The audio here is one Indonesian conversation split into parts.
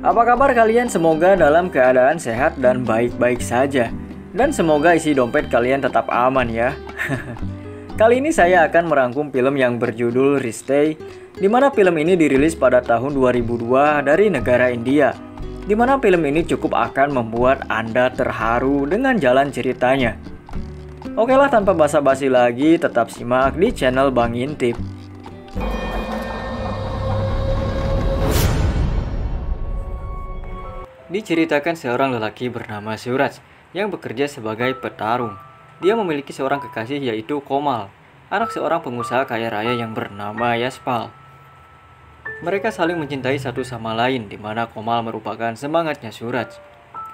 Apa kabar kalian? Semoga dalam keadaan sehat dan baik-baik saja. Dan semoga isi dompet kalian tetap aman ya. Kali ini saya akan merangkum film yang berjudul Ristey, di mana film ini dirilis pada tahun 2002 dari negara India. Di mana film ini cukup akan membuat Anda terharu dengan jalan ceritanya. Oke lah, tanpa basa-basi lagi, tetap simak di channel Bang Intip. Diceritakan seorang lelaki bernama Suraj yang bekerja sebagai petarung. Dia memiliki seorang kekasih yaitu Komal, anak seorang pengusaha kaya raya yang bernama Yaspal. Mereka saling mencintai satu sama lain, di mana Komal merupakan semangatnya Suraj.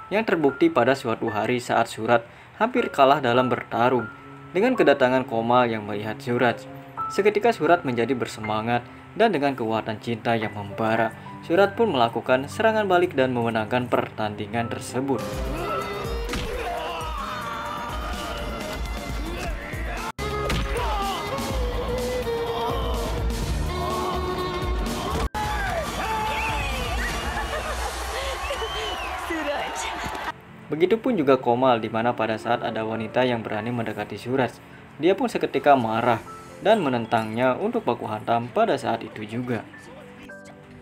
Yang terbukti pada suatu hari saat Suraj hampir kalah dalam bertarung. Dengan kedatangan Komal yang melihat Suraj, seketika Suraj menjadi bersemangat dan dengan kekuatan cinta yang membara, Suraj pun melakukan serangan balik dan memenangkan pertandingan tersebut. Begitupun juga Komal, di mana pada saat ada wanita yang berani mendekati Suraj, dia pun seketika marah dan menentangnya untuk baku hantam pada saat itu juga.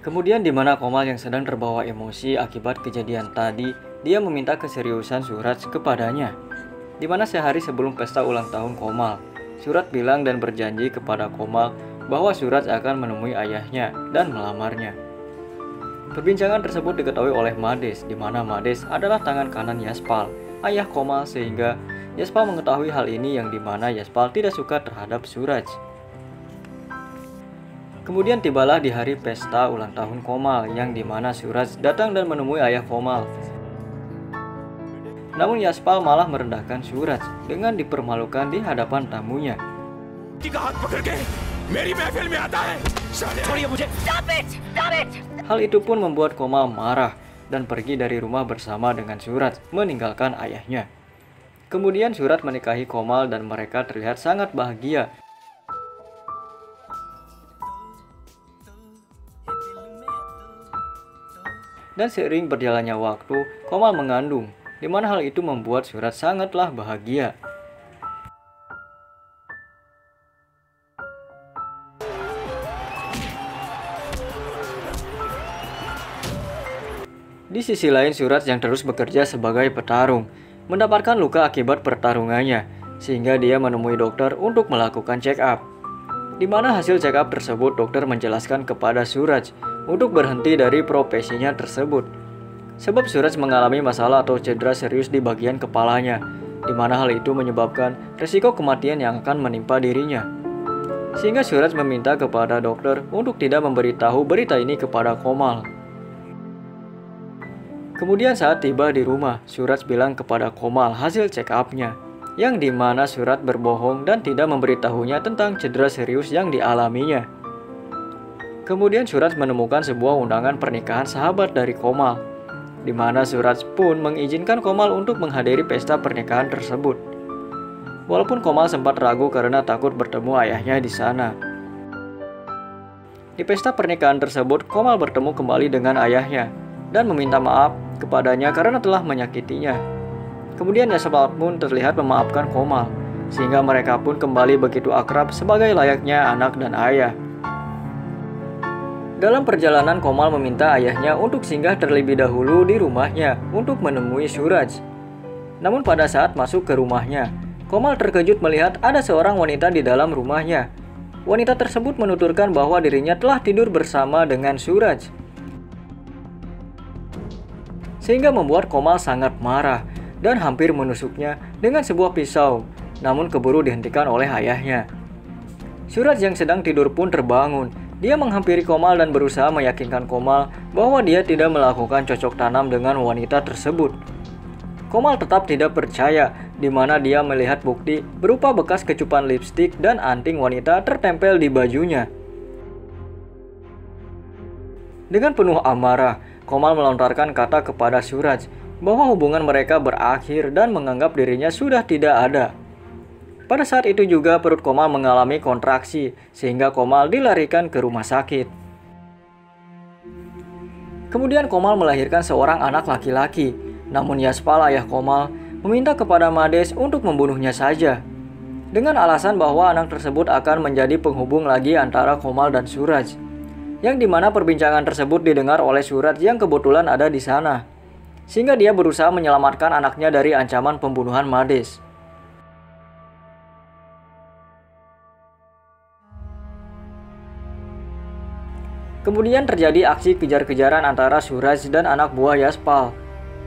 Kemudian di mana Komal yang sedang terbawa emosi akibat kejadian tadi, dia meminta keseriusan Suraj kepadanya. Di mana sehari sebelum pesta ulang tahun Komal, Suraj bilang dan berjanji kepada Komal bahwa Suraj akan menemui ayahnya dan melamarnya. Perbincangan tersebut diketahui oleh Mades, di mana Mades adalah tangan kanan Yaspal, ayah Komal, sehingga Yaspal mengetahui hal ini yang di mana Yaspal tidak suka terhadap Suraj. Kemudian tibalah di hari pesta ulang tahun Komal, yang dimana Suraj datang dan menemui ayah Komal. Namun Yaspal malah merendahkan Suraj dengan dipermalukan di hadapan tamunya. Hal itu pun membuat Komal marah dan pergi dari rumah bersama dengan Suraj, meninggalkan ayahnya. Kemudian Suraj menikahi Komal dan mereka terlihat sangat bahagia. Dan seiring berjalannya waktu, Komal mengandung, di mana hal itu membuat Suraj sangatlah bahagia. Di sisi lain, Suraj yang terus bekerja sebagai petarung mendapatkan luka akibat pertarungannya, sehingga dia menemui dokter untuk melakukan check up. Di mana hasil check up tersebut, dokter menjelaskan kepada Suraj untuk berhenti dari profesinya tersebut. Sebab Suraj mengalami masalah atau cedera serius di bagian kepalanya, di mana hal itu menyebabkan risiko kematian yang akan menimpa dirinya. Sehingga Suraj meminta kepada dokter untuk tidak memberitahu berita ini kepada Komal. Kemudian saat tiba di rumah, Suraj bilang kepada Komal hasil check up-nya, yang dimana Suraj berbohong dan tidak memberitahunya tentang cedera serius yang dialaminya. Kemudian Suraj menemukan sebuah undangan pernikahan sahabat dari Komal, di mana Suraj pun mengizinkan Komal untuk menghadiri pesta pernikahan tersebut. Walaupun Komal sempat ragu karena takut bertemu ayahnya di sana. Di pesta pernikahan tersebut, Komal bertemu kembali dengan ayahnya dan meminta maaf kepadanya karena telah menyakitinya. Kemudian Yaspal pun terlihat memaafkan Komal, sehingga mereka pun kembali begitu akrab sebagai layaknya anak dan ayah. Dalam perjalanan, Komal meminta ayahnya untuk singgah terlebih dahulu di rumahnya untuk menemui Suraj. Namun pada saat masuk ke rumahnya, Komal terkejut melihat ada seorang wanita di dalam rumahnya. Wanita tersebut menuturkan bahwa dirinya telah tidur bersama dengan Suraj, sehingga membuat Komal sangat marah dan hampir menusuknya dengan sebuah pisau, namun keburu dihentikan oleh ayahnya. Suraj yang sedang tidur pun terbangun. Dia menghampiri Komal dan berusaha meyakinkan Komal bahwa dia tidak melakukan cocok tanam dengan wanita tersebut. Komal tetap tidak percaya, di mana dia melihat bukti berupa bekas kecupan lipstik dan anting wanita tertempel di bajunya. Dengan penuh amarah, Komal melontarkan kata kepada Suraj bahwa hubungan mereka berakhir dan menganggap dirinya sudah tidak ada. Pada saat itu juga perut Komal mengalami kontraksi, sehingga Komal dilarikan ke rumah sakit. Kemudian Komal melahirkan seorang anak laki-laki. Namun Yaspal, ayah Komal, meminta kepada Mades untuk membunuhnya saja, dengan alasan bahwa anak tersebut akan menjadi penghubung lagi antara Komal dan Suraj, yang dimana perbincangan tersebut didengar oleh Suraj yang kebetulan ada di sana, sehingga dia berusaha menyelamatkan anaknya dari ancaman pembunuhan Mades. Kemudian terjadi aksi kejar-kejaran antara Suraj dan anak buah Yaspal,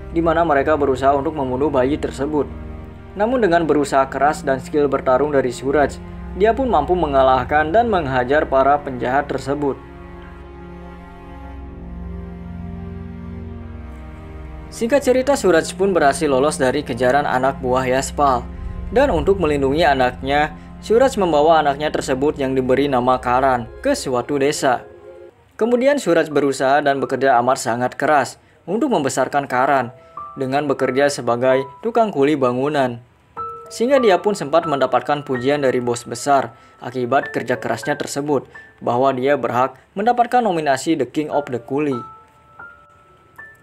di mana mereka berusaha untuk membunuh bayi tersebut. Namun dengan berusaha keras dan skill bertarung dari Suraj, dia pun mampu mengalahkan dan menghajar para penjahat tersebut. Singkat cerita, Suraj pun berhasil lolos dari kejaran anak buah Yaspal. Dan untuk melindungi anaknya, Suraj membawa anaknya tersebut yang diberi nama Karan ke suatu desa. Kemudian Suraj berusaha dan bekerja amat sangat keras untuk membesarkan Karan dengan bekerja sebagai tukang kuli bangunan. Sehingga dia pun sempat mendapatkan pujian dari bos besar akibat kerja kerasnya tersebut, bahwa dia berhak mendapatkan nominasi The King of the Kuli.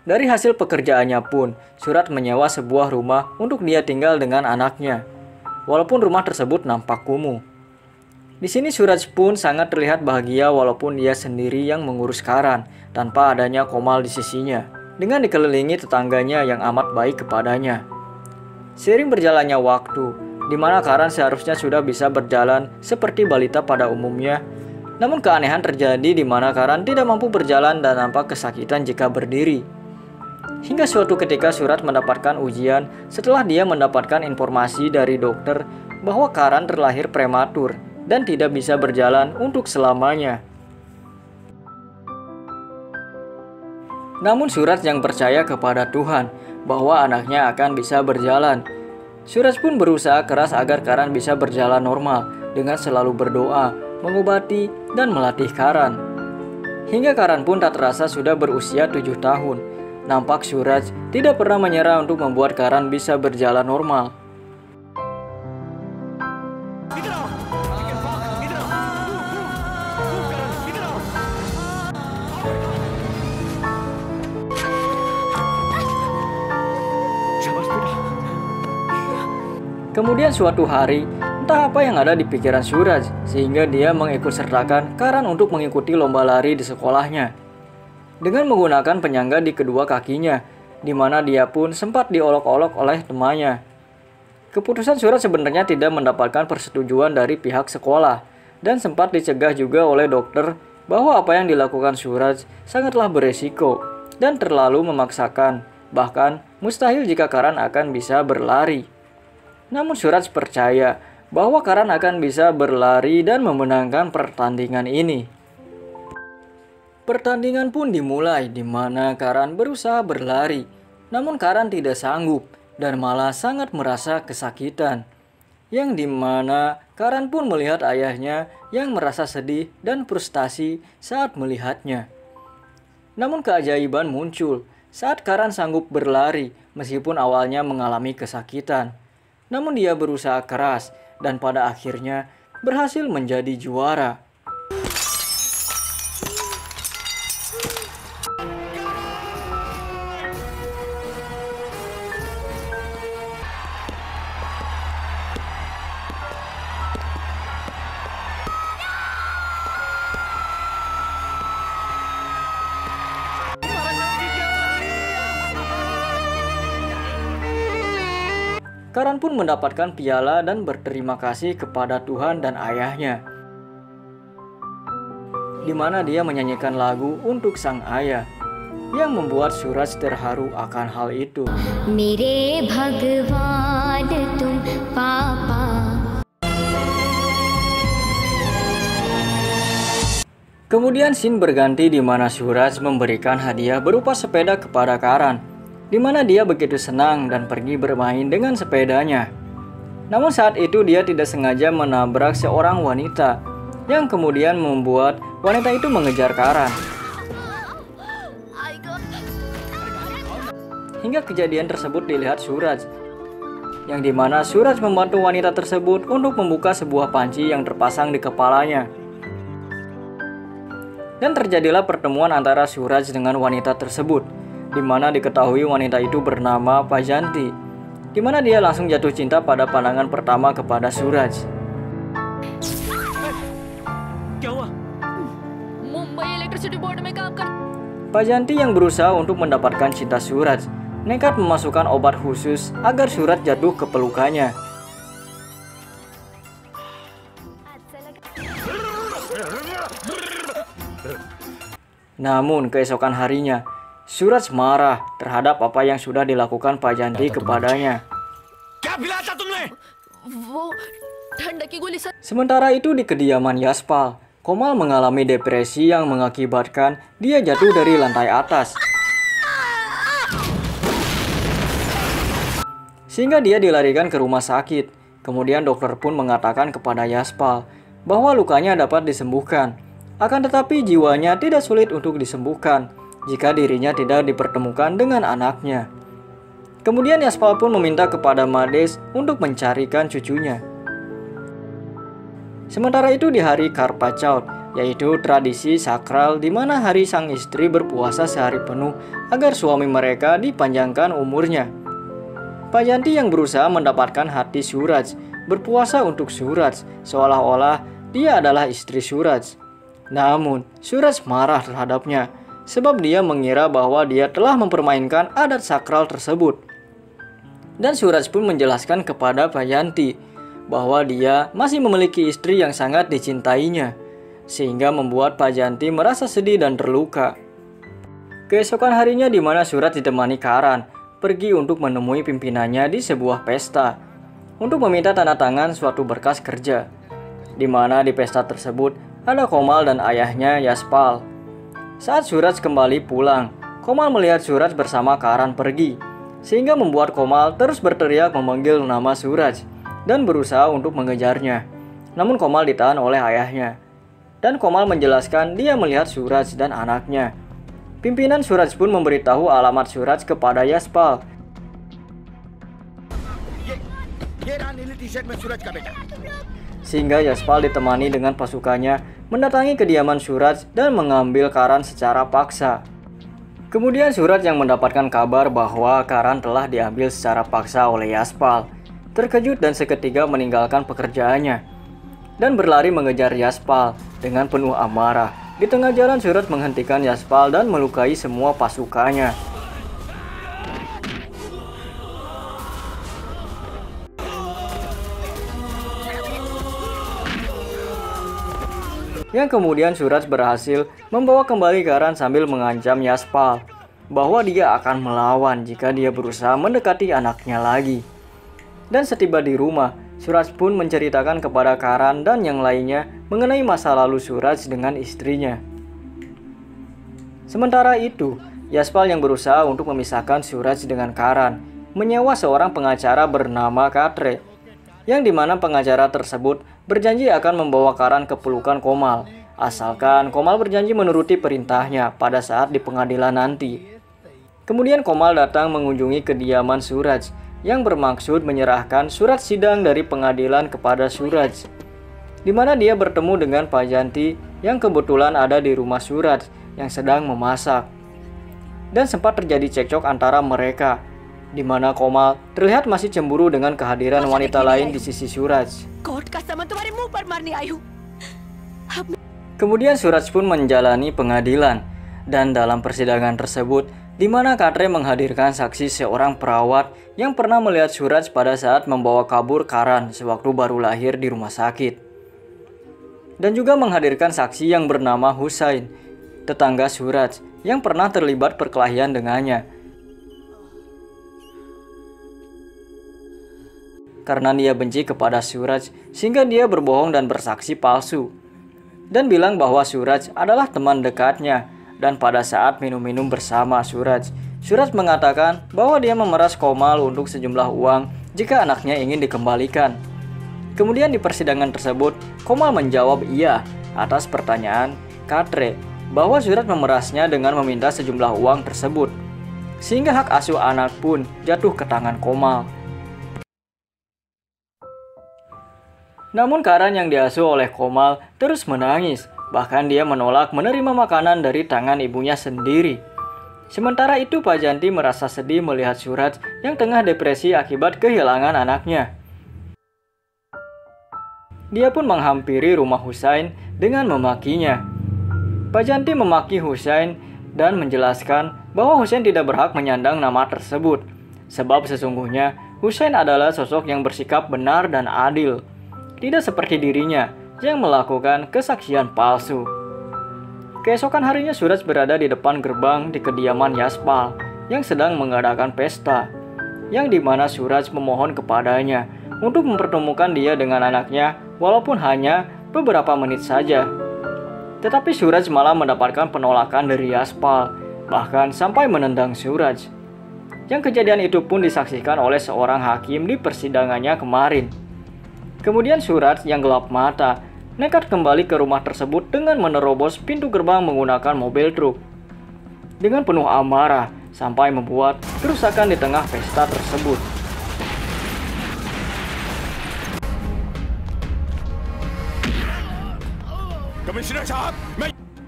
Dari hasil pekerjaannya pun, Suraj menyewa sebuah rumah untuk dia tinggal dengan anaknya, walaupun rumah tersebut nampak kumuh. Di sini Suraj pun sangat terlihat bahagia walaupun dia sendiri yang mengurus Karan tanpa adanya Komal di sisinya, dengan dikelilingi tetangganya yang amat baik kepadanya. Seiring berjalannya waktu, di mana Karan seharusnya sudah bisa berjalan seperti balita pada umumnya, namun keanehan terjadi di mana Karan tidak mampu berjalan dan nampak kesakitan jika berdiri. Hingga suatu ketika Suraj mendapatkan ujian setelah dia mendapatkan informasi dari dokter bahwa Karan terlahir prematur dan tidak bisa berjalan untuk selamanya. Namun Suraj yang percaya kepada Tuhan bahwa anaknya akan bisa berjalan. Suraj pun berusaha keras agar Karan bisa berjalan normal dengan selalu berdoa, mengobati, dan melatih Karan. Hingga Karan pun tak terasa sudah berusia 7 tahun. Nampak Suraj tidak pernah menyerah untuk membuat Karan bisa berjalan normal. Kemudian suatu hari, entah apa yang ada di pikiran Suraj, sehingga dia mengikutsertakan Karan untuk mengikuti lomba lari di sekolahnya, dengan menggunakan penyangga di kedua kakinya, di mana dia pun sempat diolok-olok oleh temannya. Keputusan Suraj sebenarnya tidak mendapatkan persetujuan dari pihak sekolah, dan sempat dicegah juga oleh dokter bahwa apa yang dilakukan Suraj sangatlah beresiko dan terlalu memaksakan, bahkan mustahil jika Karan akan bisa berlari. Namun Suraj percaya bahwa Karan akan bisa berlari dan memenangkan pertandingan ini. Pertandingan pun dimulai di mana Karan berusaha berlari, namun Karan tidak sanggup dan malah sangat merasa kesakitan. Yang dimana Karan pun melihat ayahnya yang merasa sedih dan frustasi saat melihatnya. Namun keajaiban muncul saat Karan sanggup berlari meskipun awalnya mengalami kesakitan. Namun dia berusaha keras dan pada akhirnya berhasil menjadi juara. Karan pun mendapatkan piala dan berterima kasih kepada Tuhan dan ayahnya, di mana dia menyanyikan lagu untuk sang ayah, yang membuat Suraj terharu akan hal itu. Mere Bhagwan tum papa. Kemudian scene berganti di mana Suraj memberikan hadiah berupa sepeda kepada Karan, di mana dia begitu senang dan pergi bermain dengan sepedanya. Namun saat itu dia tidak sengaja menabrak seorang wanita, yang kemudian membuat wanita itu mengejar Karan. Hingga kejadian tersebut dilihat Suraj, yang dimana Suraj membantu wanita tersebut untuk membuka sebuah panci yang terpasang di kepalanya. Dan terjadilah pertemuan antara Suraj dengan wanita tersebut, di mana diketahui wanita itu bernama Pajanti, di mana dia langsung jatuh cinta pada pandangan pertama kepada Suraj. Pajanti yang berusaha untuk mendapatkan cinta Suraj nekat memasukkan obat khusus agar Suraj jatuh ke pelukannya. Namun keesokan harinya, Suraj marah terhadap apa yang sudah dilakukan Pajanti kepadanya. Sementara itu di kediaman Yaspal, Komal mengalami depresi yang mengakibatkan dia jatuh dari lantai atas. Sehingga dia dilarikan ke rumah sakit. Kemudian dokter pun mengatakan kepada Yaspal bahwa lukanya dapat disembuhkan. Akan tetapi jiwanya tidak sulit untuk disembuhkan jika dirinya tidak dipertemukan dengan anaknya. Kemudian Yaspal pun meminta kepada Mades untuk mencarikan cucunya. Sementara itu di hari Karpacaut, yaitu tradisi sakral di mana hari sang istri berpuasa sehari penuh agar suami mereka dipanjangkan umurnya. Pajanti yang berusaha mendapatkan hati Suraj berpuasa untuk Suraj seolah-olah dia adalah istri Suraj. Namun, Suraj marah terhadapnya sebab dia mengira bahwa dia telah mempermainkan adat sakral tersebut. Dan Suraj pun menjelaskan kepada Pajanti bahwa dia masih memiliki istri yang sangat dicintainya, sehingga membuat Pajanti merasa sedih dan terluka. Keesokan harinya di mana Suraj ditemani Karan pergi untuk menemui pimpinannya di sebuah pesta untuk meminta tanda tangan suatu berkas kerja, di mana di pesta tersebut ada Komal dan ayahnya Yaspal. Saat Suraj kembali pulang, Komal melihat Suraj bersama Karan pergi, sehingga membuat Komal terus berteriak memanggil nama Suraj dan berusaha untuk mengejarnya. Namun Komal ditahan oleh ayahnya, dan Komal menjelaskan dia melihat Suraj dan anaknya. Pimpinan Suraj pun memberitahu alamat Suraj kepada Yaspal. Sehingga Yaspal ditemani dengan pasukannya mendatangi kediaman Suraj dan mengambil Karan secara paksa. Kemudian Suraj yang mendapatkan kabar bahwa Karan telah diambil secara paksa oleh Yaspal, terkejut dan seketika meninggalkan pekerjaannya dan berlari mengejar Yaspal dengan penuh amarah. Di tengah jalan Suraj menghentikan Yaspal dan melukai semua pasukannya. Yang kemudian Suraj berhasil membawa kembali Karan sambil mengancam Yaspal bahwa dia akan melawan jika dia berusaha mendekati anaknya lagi. Dan setiba di rumah, Suraj pun menceritakan kepada Karan dan yang lainnya mengenai masa lalu Suraj dengan istrinya. Sementara itu, Yaspal yang berusaha untuk memisahkan Suraj dengan Karan menyewa seorang pengacara bernama Katre, yang dimana pengacara tersebut berjanji akan membawa Karan ke pelukan Komal, asalkan Komal berjanji menuruti perintahnya pada saat di pengadilan nanti. Kemudian Komal datang mengunjungi kediaman Suraj, yang bermaksud menyerahkan surat sidang dari pengadilan kepada Suraj, di mana dia bertemu dengan Pajanti yang kebetulan ada di rumah Suraj yang sedang memasak. Dan sempat terjadi cekcok antara mereka, di mana Komal terlihat masih cemburu dengan kehadiran wanita lain di sisi Suraj. Kemudian Suraj pun menjalani pengadilan, dan dalam persidangan tersebut, di mana Katre menghadirkan saksi seorang perawat yang pernah melihat Suraj pada saat membawa kabur Karan sewaktu baru lahir di rumah sakit. Dan juga menghadirkan saksi yang bernama Husain, tetangga Suraj, yang pernah terlibat perkelahian dengannya. Karena dia benci kepada Suraj, sehingga dia berbohong dan bersaksi palsu, dan bilang bahwa Suraj adalah teman dekatnya. Dan pada saat minum-minum bersama Suraj, Suraj mengatakan bahwa dia memeras Komal untuk sejumlah uang jika anaknya ingin dikembalikan. Kemudian di persidangan tersebut, Komal menjawab iya atas pertanyaan Katre bahwa Suraj memerasnya dengan meminta sejumlah uang tersebut, sehingga hak asuh anak pun jatuh ke tangan Komal. Namun Karan yang diasuh oleh Komal terus menangis Bahkan dia menolak menerima makanan dari tangan ibunya sendiri. Sementara itu Pak Janti merasa sedih melihat Suraj yang tengah depresi akibat kehilangan anaknya. Dia pun menghampiri rumah Husain dengan memakinya. Pak Janti memaki Husain dan menjelaskan bahwa Husain tidak berhak menyandang nama tersebut. Sebab sesungguhnya Husain adalah sosok yang bersikap benar dan adil. Tidak seperti dirinya yang melakukan kesaksian palsu. Keesokan harinya Suraj berada di depan gerbang di kediaman Yaspal yang sedang mengadakan pesta, yang dimana Suraj memohon kepadanya untuk mempertemukan dia dengan anaknya walaupun hanya beberapa menit saja. Tetapi Suraj malah mendapatkan penolakan dari Yaspal, bahkan sampai menendang Suraj. Yang kejadian itu pun disaksikan oleh seorang hakim di persidangannya kemarin. Kemudian Suraj yang gelap mata nekat kembali ke rumah tersebut dengan menerobos pintu gerbang menggunakan mobil truk. Dengan penuh amarah sampai membuat kerusakan di tengah pesta tersebut.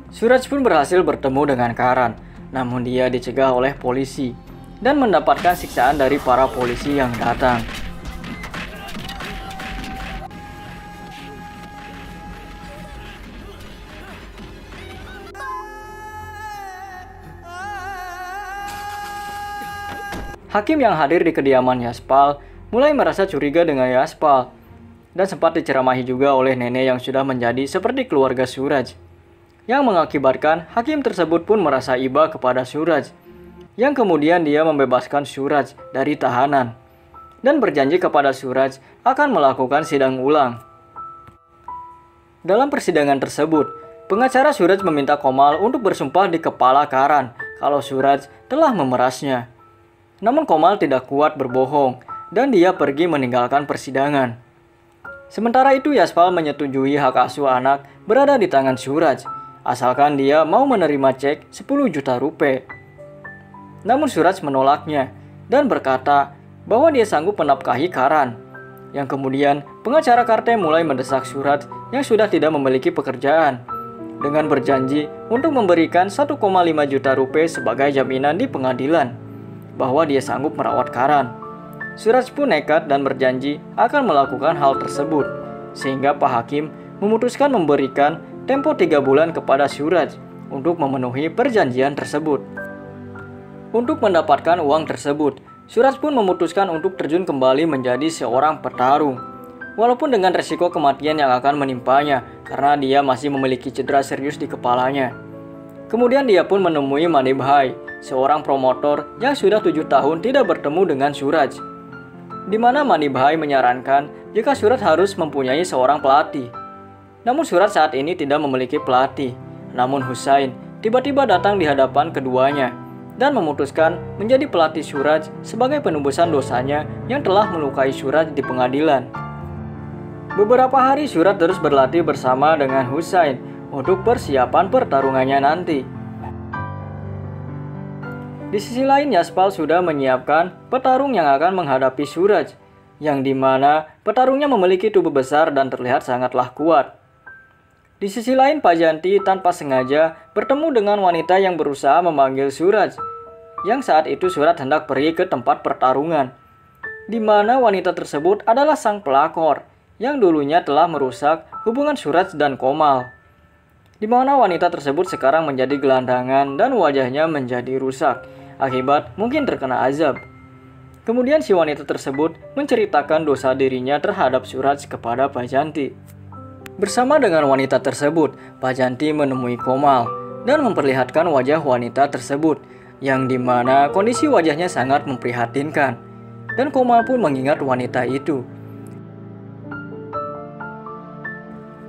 Suraj pun berhasil bertemu dengan Karan, namun dia dicegah oleh polisi dan mendapatkan siksaan dari para polisi yang datang. Hakim yang hadir di kediaman Yaspal mulai merasa curiga dengan Yaspal dan sempat diceramahi juga oleh nenek yang sudah menjadi seperti keluarga Suraj, yang mengakibatkan hakim tersebut pun merasa iba kepada Suraj, yang kemudian dia membebaskan Suraj dari tahanan dan berjanji kepada Suraj akan melakukan sidang ulang. Dalam persidangan tersebut, pengacara Suraj meminta Komal untuk bersumpah di kepala Karan kalau Suraj telah memerasnya. Namun Komal tidak kuat berbohong dan dia pergi meninggalkan persidangan. Sementara itu Yaspal menyetujui hak asuh anak berada di tangan Suraj, asalkan dia mau menerima cek 10 juta rupiah. Namun Suraj menolaknya dan berkata bahwa dia sanggup menafkahi Karan. Yang kemudian pengacara Karte mulai mendesak Suraj yang sudah tidak memiliki pekerjaan dengan berjanji untuk memberikan 1,5 juta rupiah sebagai jaminan di pengadilan bahwa dia sanggup merawat Karan. Suraj pun nekat dan berjanji akan melakukan hal tersebut, sehingga Pak Hakim memutuskan memberikan tempo 3 bulan kepada Suraj untuk memenuhi perjanjian tersebut. Untuk mendapatkan uang tersebut, Suraj pun memutuskan untuk terjun kembali menjadi seorang petarung, walaupun dengan resiko kematian yang akan menimpanya karena dia masih memiliki cedera serius di kepalanya. Kemudian dia pun menemui Manibhai, seorang promotor yang sudah 7 tahun tidak bertemu dengan Suraj, di mana Manibhai menyarankan jika Suraj harus mempunyai seorang pelatih. Namun Suraj saat ini tidak memiliki pelatih. Namun Husain tiba-tiba datang di hadapan keduanya dan memutuskan menjadi pelatih Suraj sebagai penebusan dosanya yang telah melukai Suraj di pengadilan. Beberapa hari Suraj terus berlatih bersama dengan Husain untuk persiapan pertarungannya nanti. Di sisi lain, Yaspal sudah menyiapkan petarung yang akan menghadapi Suraj, yang dimana petarungnya memiliki tubuh besar dan terlihat sangatlah kuat. Di sisi lain, Pak Janti tanpa sengaja bertemu dengan wanita yang berusaha memanggil Suraj, yang saat itu Suraj hendak pergi ke tempat pertarungan, di mana wanita tersebut adalah sang pelakor yang dulunya telah merusak hubungan Suraj dan Komal, di mana wanita tersebut sekarang menjadi gelandangan dan wajahnya menjadi rusak akibat mungkin terkena azab. Kemudian si wanita tersebut menceritakan dosa dirinya terhadap Suraj kepada Pak Janti. Bersama dengan wanita tersebut, Pak Janti menemui Komal dan memperlihatkan wajah wanita tersebut, yang dimana kondisi wajahnya sangat memprihatinkan. Dan Komal pun mengingat wanita itu.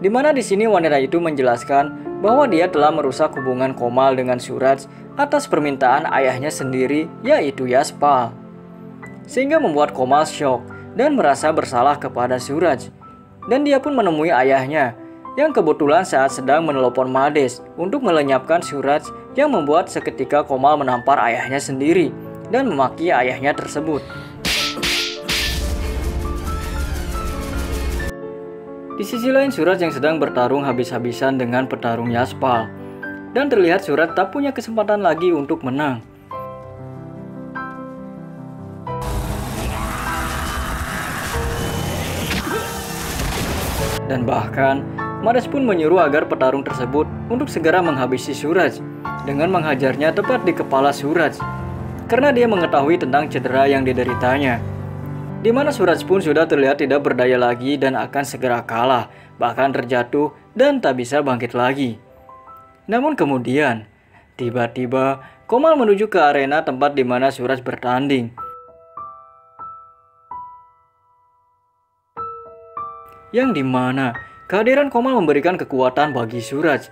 Dimana di sini wanita itu menjelaskan bahwa dia telah merusak hubungan Komal dengan Suraj atas permintaan ayahnya sendiri, yaitu Yaspal. Sehingga membuat Komal syok dan merasa bersalah kepada Suraj. Dan dia pun menemui ayahnya, yang kebetulan saat sedang menelpon Mades untuk melenyapkan Suraj, yang membuat seketika Komal menampar ayahnya sendiri dan memaki ayahnya tersebut. Di sisi lain Suraj yang sedang bertarung habis-habisan dengan petarung Yaspal. Dan terlihat Suraj tak punya kesempatan lagi untuk menang. Dan bahkan Madas pun menyuruh agar petarung tersebut untuk segera menghabisi Suraj dengan menghajarnya tepat di kepala Suraj karena dia mengetahui tentang cedera yang dideritanya. Di mana Suraj pun sudah terlihat tidak berdaya lagi dan akan segera kalah, bahkan terjatuh dan tak bisa bangkit lagi. Namun kemudian, tiba-tiba Komal menuju ke arena tempat di mana Suraj bertanding. Yang dimana kehadiran Komal memberikan kekuatan bagi Suraj,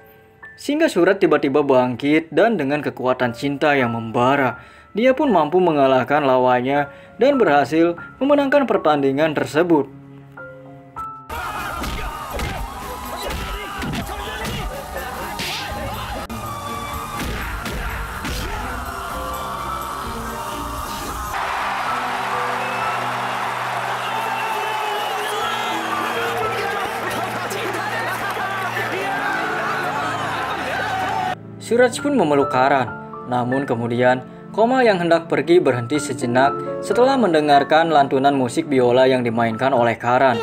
sehingga Suraj tiba-tiba bangkit dan dengan kekuatan cinta yang membara, dia pun mampu mengalahkan lawannya dan berhasil memenangkan pertandingan tersebut. Suraj pun memeluk Karan, namun kemudian Komal yang hendak pergi berhenti sejenak setelah mendengarkan lantunan musik biola yang dimainkan oleh Karan.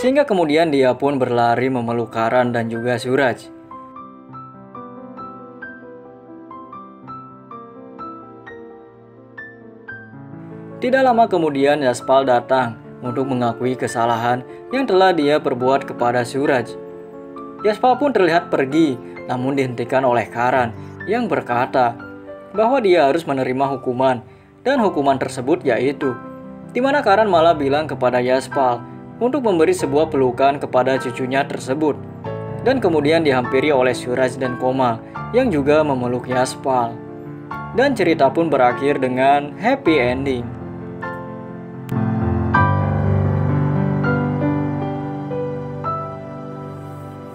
Sehingga kemudian dia pun berlari memeluk Karan dan juga Suraj. Tidak lama kemudian Yaspal datang untuk mengakui kesalahan yang telah dia perbuat kepada Suraj. Yaspal pun terlihat pergi, namun dihentikan oleh Karan yang berkata bahwa dia harus menerima hukuman, dan hukuman tersebut yaitu di mana Karan malah bilang kepada Yaspal untuk memberi sebuah pelukan kepada cucunya tersebut, dan kemudian dihampiri oleh Suraj dan Komal yang juga memeluk Yaspal. Dan cerita pun berakhir dengan happy ending.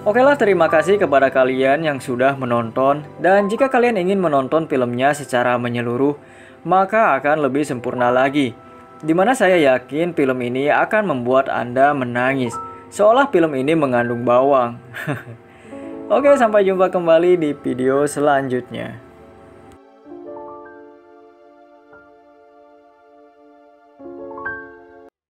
Okelah, terima kasih kepada kalian yang sudah menonton, dan jika kalian ingin menonton filmnya secara menyeluruh, maka akan lebih sempurna lagi. Dimana saya yakin film ini akan membuat Anda menangis, seolah film ini mengandung bawang. Oke, sampai jumpa kembali di video selanjutnya.